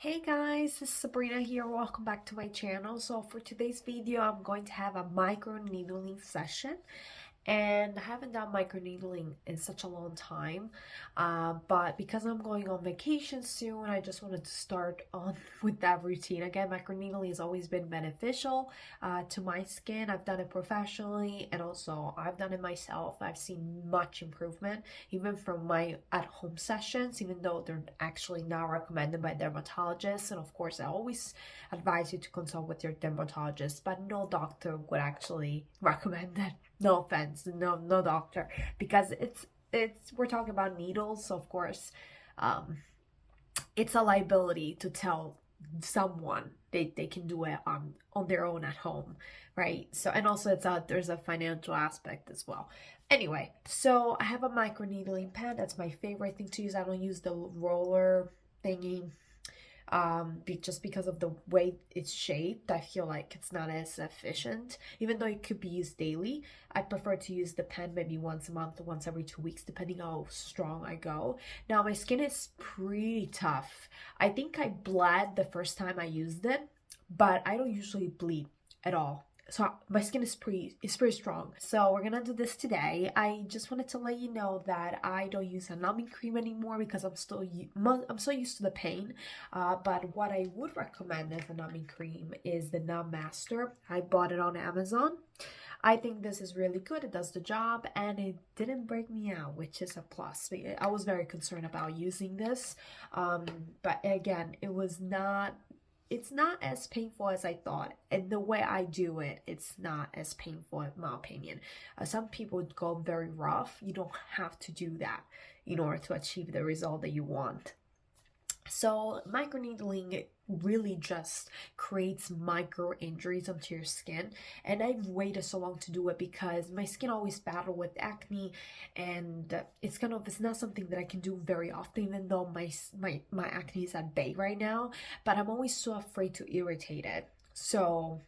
Hey guys, this is Sabrina here. Welcome back to my channel. So for today's video, I'm going to have a micro needling session. And I haven't done microneedling in such a long time, but because I'm going on vacation soon, I just wanted to start on with that routine. Again, microneedling has always been beneficial to my skin. I've done it professionally, and also I've done it myself. I've seen much improvement even from my at-home sessions, even though they're actually not recommended by dermatologists. And of course, I always advise you to consult with your dermatologist, but no doctor would actually recommend that. No offense, no doctor, because it's we're talking about needles, so of course, um, it's a liability to tell someone they can do it on their own at home, right? So and also there's a financial aspect as well. Anyway, so I have a micro needling pen. That's my favorite thing to use. I don't use the roller thingy just because of the way it's shaped. I feel like it's not as efficient, even though it could be used daily. I prefer to use the pen maybe once a month or once every 2 weeks, depending how strong I go. Now my skin is pretty tough. I think I bled the first time I used it, but I don't usually bleed at all. So my skin is pretty strong. So we're gonna do this today. I just wanted to let you know that I don't use a numbing cream anymore because I'm so used to the pain. But what I would recommend as a numbing cream is the Numb Master. I bought it on Amazon. I think this is really good. It does the job and it didn't break me out, which is a plus. I was very concerned about using this, but again, it's not as painful as I thought. And the way I do it, it's not as painful in my opinion. Some people go very rough. You don't have to do that in order to achieve the result that you want. So microneedling really just creates micro injuries onto your skin, and I've waited so long to do it because my skin always battle with acne, and it's not something that I can do very often, even though my acne is at bay right now, but I'm always so afraid to irritate it. So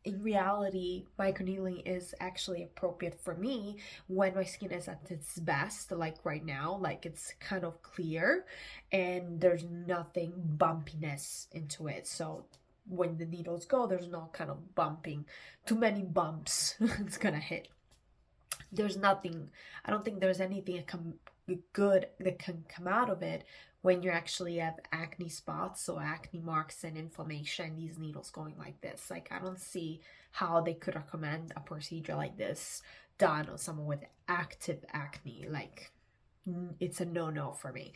in reality, microneedling is actually appropriate for me when my skin is at its best, like right now, like it's kind of clear and there's nothing bumpiness into it. So when the needles go, there's no kind of bumping, too many bumps it's gonna hit. There's nothing, I don't think there's anything good that can come out of it when you actually have acne spots or acne marks and inflammation, these needles going like this. Like, I don't see how they could recommend a procedure like this done on someone with active acne. Like, it's a no-no for me.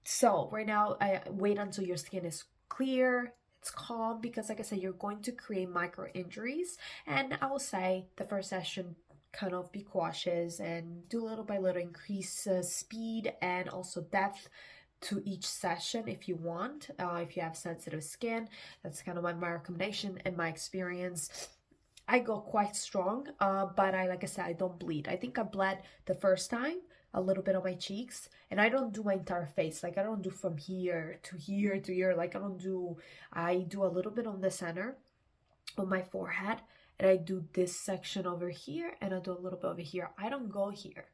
So right now, I wait until your skin is clear, it's calm, because like I said, you're going to create micro injuries. And I will say the first session, kind of be cautious and do little by little, increase speed and also depth to each session if you want. If you have sensitive skin, that's kind of my recommendation and my experience. I go quite strong, but like I said, I don't bleed. I think I bled the first time, a little bit on my cheeks, and I don't do my entire face. Like, I don't do from here to here to here. Like, I do a little bit on the center on my forehead, and I do this section over here, and I do a little bit over here. I don't go here.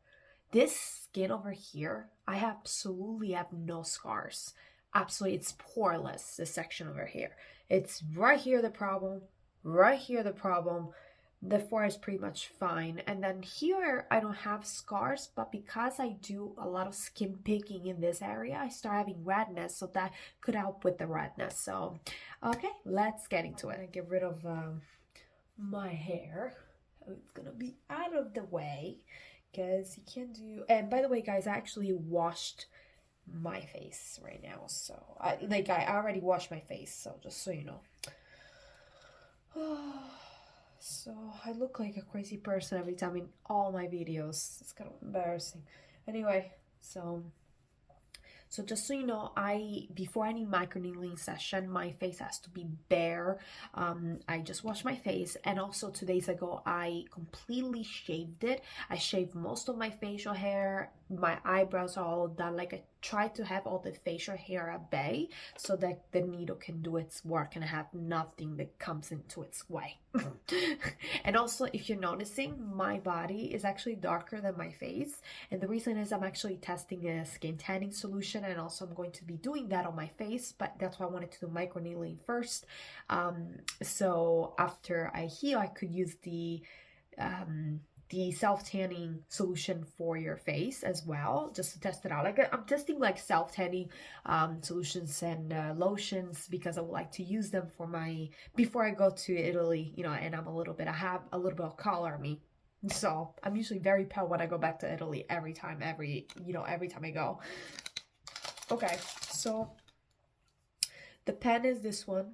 This skin over here, I absolutely have no scars. Absolutely, it's poreless, this section over here. It's right here the problem, right here the problem. The forehead is pretty much fine. And then here, I don't have scars, but because I do a lot of skin picking in this area, I start having redness, so that could help with the redness. So, okay, let's get into it. I get rid of my hair. It's gonna be out of the way because you can't do. And by the way, guys, I actually washed my face right now, so I already washed my face, so just so you know. So I look like a crazy person every time in all my videos. It's kind of embarrassing. Anyway, so just so you know, before any microneedling session, my face has to be bare. I just washed my face, and also 2 days ago, I completely shaved it. I shaved most of my facial hair my eyebrows are all done. Like, I try to have all the facial hair at bay so that the needle can do its work and have nothing that comes into its way. And also, if you're noticing, my body is actually darker than my face, and the reason is I'm actually testing a skin tanning solution, and also I'm going to be doing that on my face, but that's why I wanted to do microneedling first, so after I heal I could use the self-tanning solution for your face as well, just to test it out. Like, I'm testing like self-tanning solutions and lotions because I would like to use them for my, before I go to Italy, you know, and I have a little bit of color on me. So I'm usually very pale when I go back to Italy every time I go. Okay, so the pen is this one.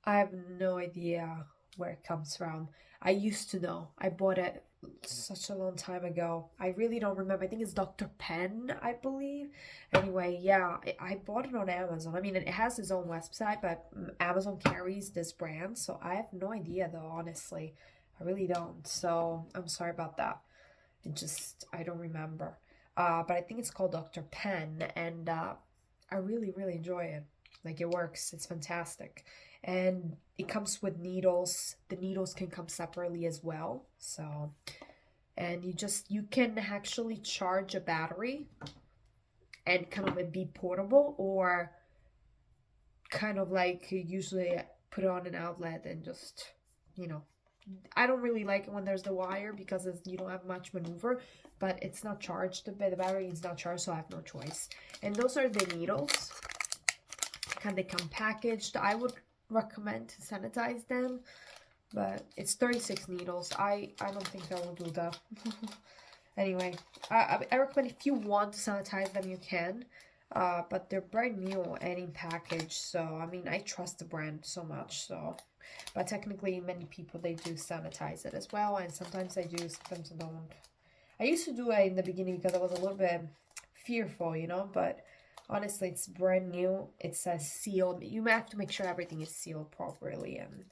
I have no idea where it comes from. I used to know. I bought it such a long time ago. I really don't remember. I think it's Dr. Pen, I believe. Anyway, yeah, I bought it on Amazon. I mean, it has its own website, but Amazon carries this brand, so I have no idea though, honestly. I really don't. So I'm sorry about that. I don't remember. But I think it's called Dr. Pen, and I really, really enjoy it. Like, it works. It's fantastic. And it comes with needles. The needles can come separately as well. So, and you can actually charge a battery and kind of be portable, or kind of like usually put it on an outlet and just, you know, I don't really like it when there's the wire because you don't have much maneuver, but it's not charged. The battery is not charged, so I have no choice. And those are the needles. They come packaged. I would recommend to sanitize them, but it's 36 needles. I don't think I will do that. Anyway, I recommend if you want to sanitize them, you can, but they're brand new and in package, so I mean, I trust the brand so much. So, but technically many people, they do sanitize it as well, and sometimes I do, sometimes I don't. I used to do it in the beginning because I was a little bit fearful, you know, but honestly, it's brand new. It says sealed. You may have to make sure everything is sealed properly, and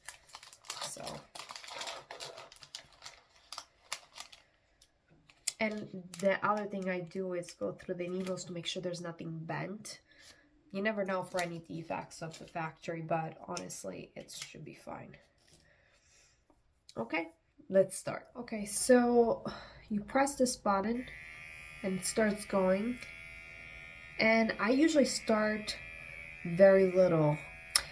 so. And the other thing I do is go through the needles to make sure there's nothing bent. You never know for any defects of the factory, but honestly, it should be fine. Okay, let's start. Okay, so you press this button and it starts going. And I usually start very little.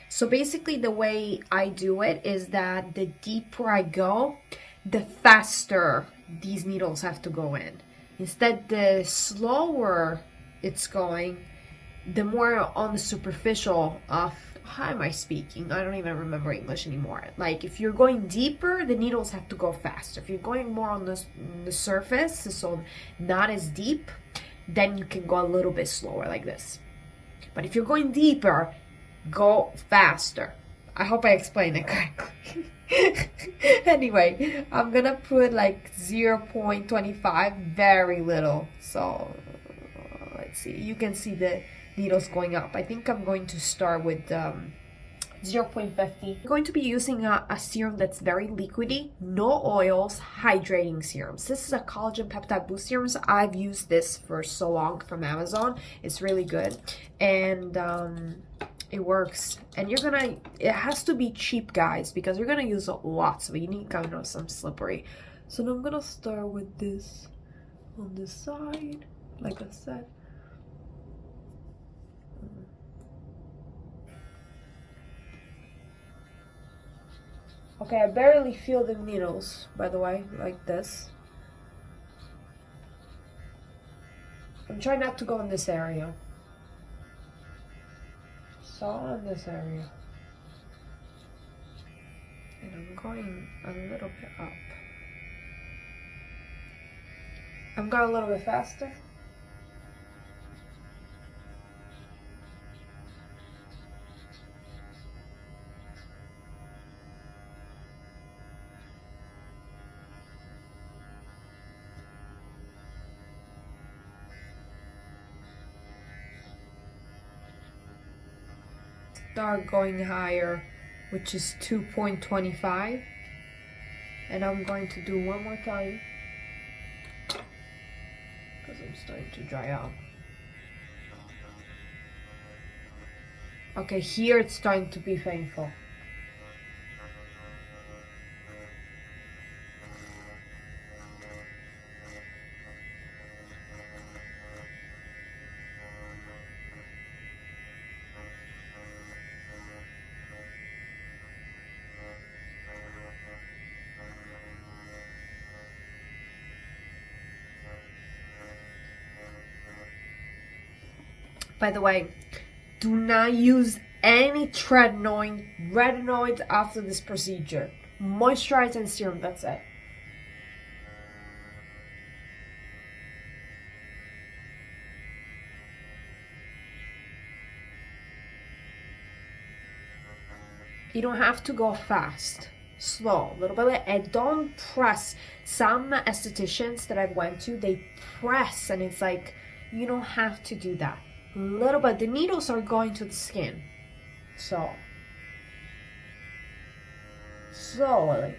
So basically the way I do it is that the deeper I go, the faster these needles have to go in. Instead, the slower it's going, the more on the superficial, how am I speaking? I don't even remember English anymore. Like, if you're going deeper, the needles have to go faster. If you're going more on the surface, so not as deep, then you can go a little bit slower like this. But if you're going deeper, go faster. I hope I explained it correctly. Anyway, I'm gonna put like 0.25, very little. So let's see, you can see the needles going up. I think I'm going to start with 0.50. I'm going to be using a serum that's very liquidy, no oils, hydrating serums. This is a collagen peptide boost serum. I've used this for so long from Amazon. It's really good, and it works. And it has to be cheap, guys, because you're gonna use lots of it. You need kind of some slippery. So now I'm gonna start with this on this side, like I said. Okay, I barely feel the needles, by the way, like this. I'm trying not to go in this area. So in this area. And I'm going a little bit up. I'm going a little bit faster. Start going higher, which is 2.25, and I'm going to do one more time. I'm starting to dry out. Okay, here it's starting to be painful. By the way, do not use any retinoids after this procedure. Moisturize and serum, that's it. You don't have to go fast. Slow, a little bit, and don't press. Some estheticians that I went to, they press, and it's like, you don't have to do that. A little bit. The needles are going to the skin, so slowly.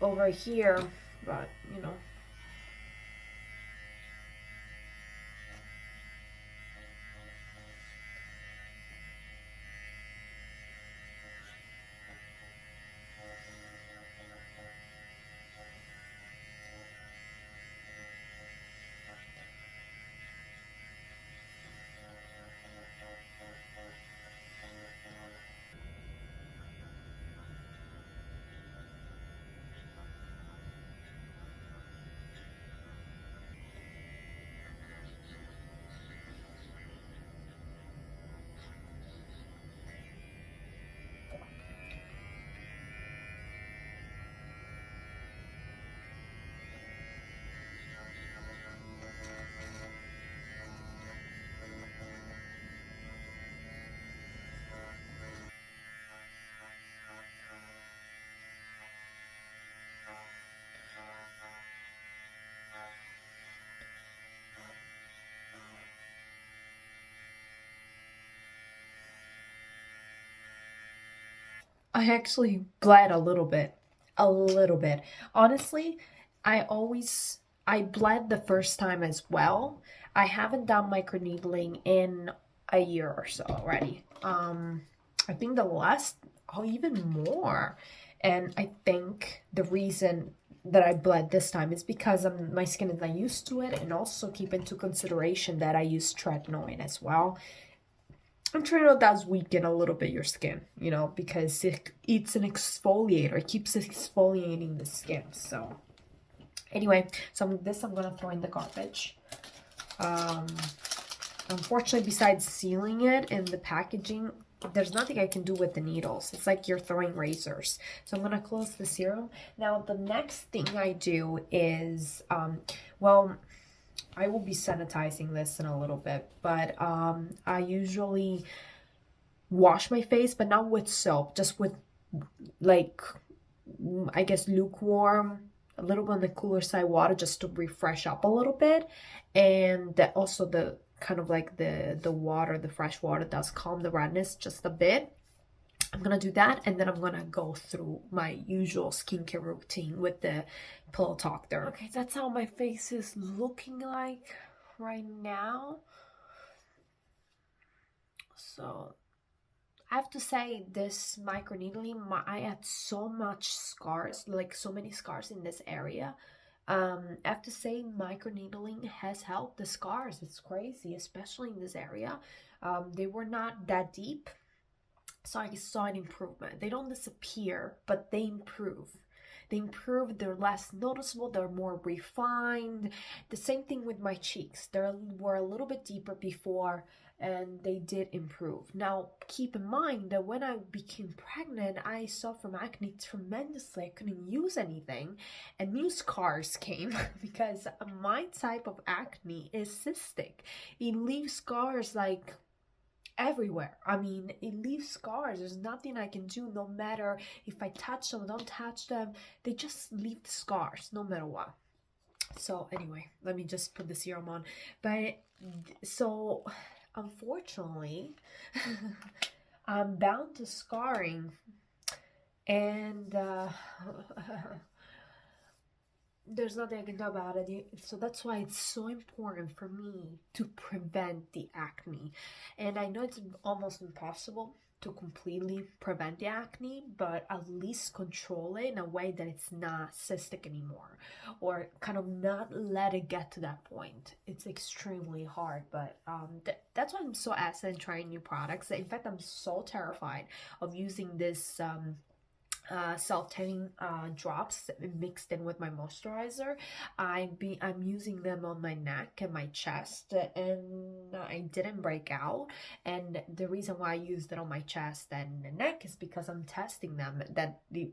Over here, but you know. I actually bled a little bit. A little bit. Honestly, I bled the first time as well. I haven't done microneedling in a year or so already. I think the last, oh, even more. And I think the reason that I bled this time is because my skin is not used to it, and also keep into consideration that I use tretinoin as well. I'm trying to does weaken a little bit your skin, you know, because it's an exfoliator. It keeps exfoliating the skin. So anyway, so this I'm gonna throw in the garbage. Unfortunately, besides sealing it in the packaging, there's nothing I can do with the needles. It's like you're throwing razors. So I'm gonna close the serum. Now the next thing I do is, well, I will be sanitizing this in a little bit, but I usually wash my face, but not with soap, just with, like, I guess lukewarm, a little bit on the cooler side water, just to refresh up a little bit. And that also the kind of like the water, the fresh water does calm the redness just a bit. I'm gonna do that, and then I'm gonna go through my usual skincare routine with the Pillow Talk there. Okay, that's how my face is looking like right now. So I have to say, this microneedling, I had so much scars, like so many scars in this area. I have to say, microneedling has helped the scars. It's crazy, especially in this area. They were not that deep, so I saw an improvement. They don't disappear, but they improve. They improve, they're less noticeable, they're more refined. The same thing with my cheeks. They were a little bit deeper before, and they did improve. Now, keep in mind that when I became pregnant, I suffered from acne tremendously. I couldn't use anything, and new scars came because my type of acne is cystic. It leaves scars like everywhere. I mean, it leaves scars. There's nothing I can do, no matter if I touch them or don't touch them. They just leave the scars no matter what. So anyway, let me just put the serum on. But so unfortunately, I'm bound to scarring, and there's nothing I can do about it. So that's why it's so important for me to prevent the acne. And I know it's almost impossible to completely prevent the acne, but at least control it in a way that it's not cystic anymore, or kind of not let it get to that point. It's extremely hard, but that's why I'm so excited in trying new products. In fact, I'm so terrified of using this self-tanning drops mixed in with my moisturizer. I'm using them on my neck and my chest, and I didn't break out. And the reason why I used it on my chest and the neck is because I'm testing them,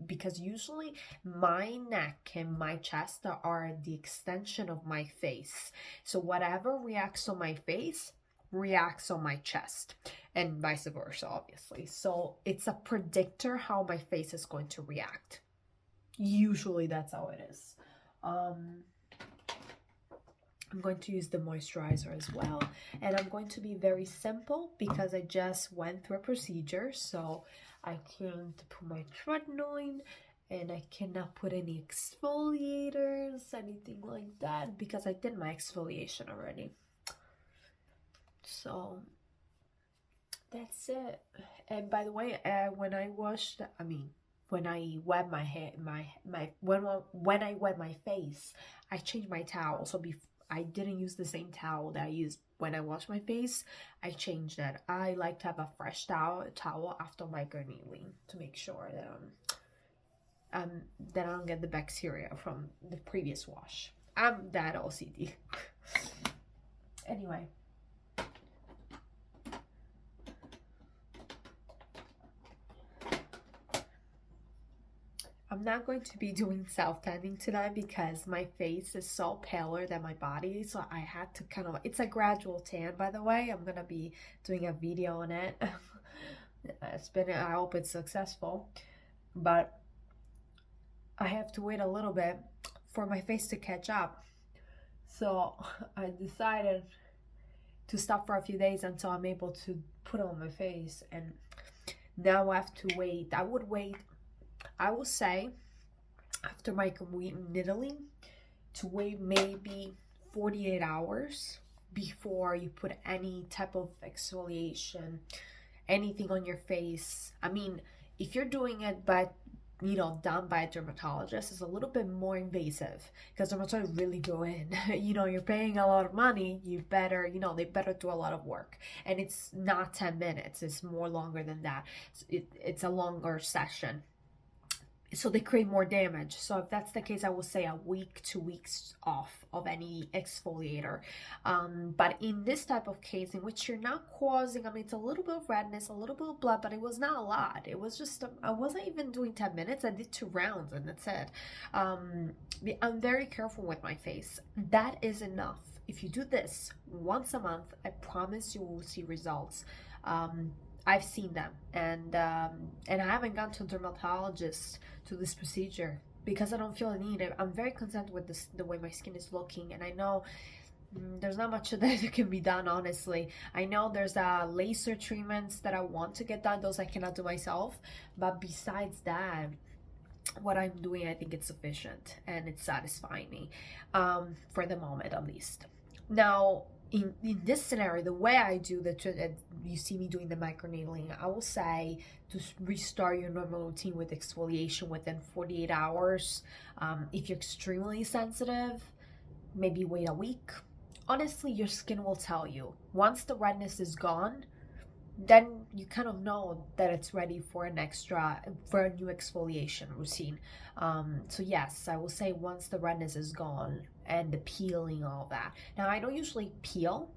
because usually my neck and my chest are the extension of my face. So whatever reacts on my face reacts on my chest, and vice versa, obviously. So it's a predictor how my face is going to react. Usually that's how it is. I'm going to use the moisturizer as well, and I'm going to be very simple because I just went through a procedure, so I can't put my tretinoin, and I cannot put any exfoliators, anything like that, because I did my exfoliation already. So that's it. And by the way, when I washed, when I wet my hair, when I wet my face, I changed my towel. So I didn't use the same towel that I used when I washed my face. I changed it. I like to have a fresh towel after microneedling to make sure that I don't get the bacteria from the previous wash. I'm that OCD. Anyway. I'm not going to be doing self-tanning today because my face is so paler than my body, so I had to kind of, it's a gradual tan, by the way. I'm gonna be doing a video on it. I hope it's successful, but I have to wait a little bit for my face to catch up. So I decided to stop for a few days until I'm able to put it on my face, and now I have to wait. I will say, after microneedling, to wait maybe 48 hours before you put any type of exfoliation, anything on your face. I mean, if you're doing it done by a dermatologist, it's a little bit more invasive because dermatologists really go in. You're paying a lot of money, they better do a lot of work. And it's not 10 minutes, it's more longer than that. It's a longer session. So they create more damage. So if that's the case, I will say a week, 2 weeks off of any exfoliator. But in this type of case, in which you're not causing, it's a little bit of redness, a little bit of blood, but it was not a lot. It was just, I wasn't even doing 10 minutes. I did 2 rounds and that's it. I'm very careful with my face. That is enough. If you do this once a month, I promise you will see results. I've seen them, and I haven't gone to a dermatologist to this procedure because I don't feel a need. I'm very content with the way my skin is looking, and I know there's not much of that can be done, honestly. I know there's laser treatments that I want to get done. Those I cannot do myself, but besides that, what I'm doing, I think it's sufficient and it's satisfying me, for the moment at least. Now, in this scenario, the way I do you see me doing the microneedling, I will say to restart your normal routine with exfoliation within 48 hours. If you're extremely sensitive, maybe wait a week. Honestly, your skin will tell you. Once the redness is gone, then you kind of know that it's ready for a new exfoliation routine. So yes, I will say once the redness is gone and the peeling, all that. Now, I don't usually peel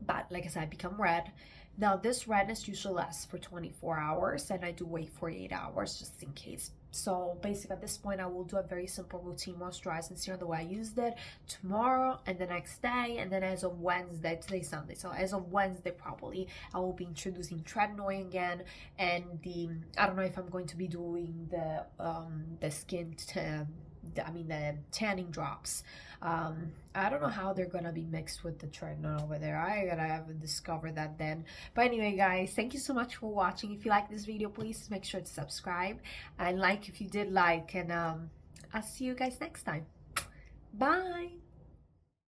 but like I said, become red. Now this redness usually lasts for 24 hours, and I do wait 48 hours just in case. So basically at this point I will do a very simple routine moisturize and serum the way I used it tomorrow and the next day, and then as of Wednesday, today's Sunday, so as of Wednesday probably I will be introducing tretinoin again, and the I don't know if I'm going to be doing the skin the tanning drops. I don't know how they're gonna be mixed with the tretinoin over there. I gotta have discovered that then. But anyway, guys, thank you so much for watching. If you like this video, please make sure to subscribe and like if you did like, and I'll see you guys next time. Bye.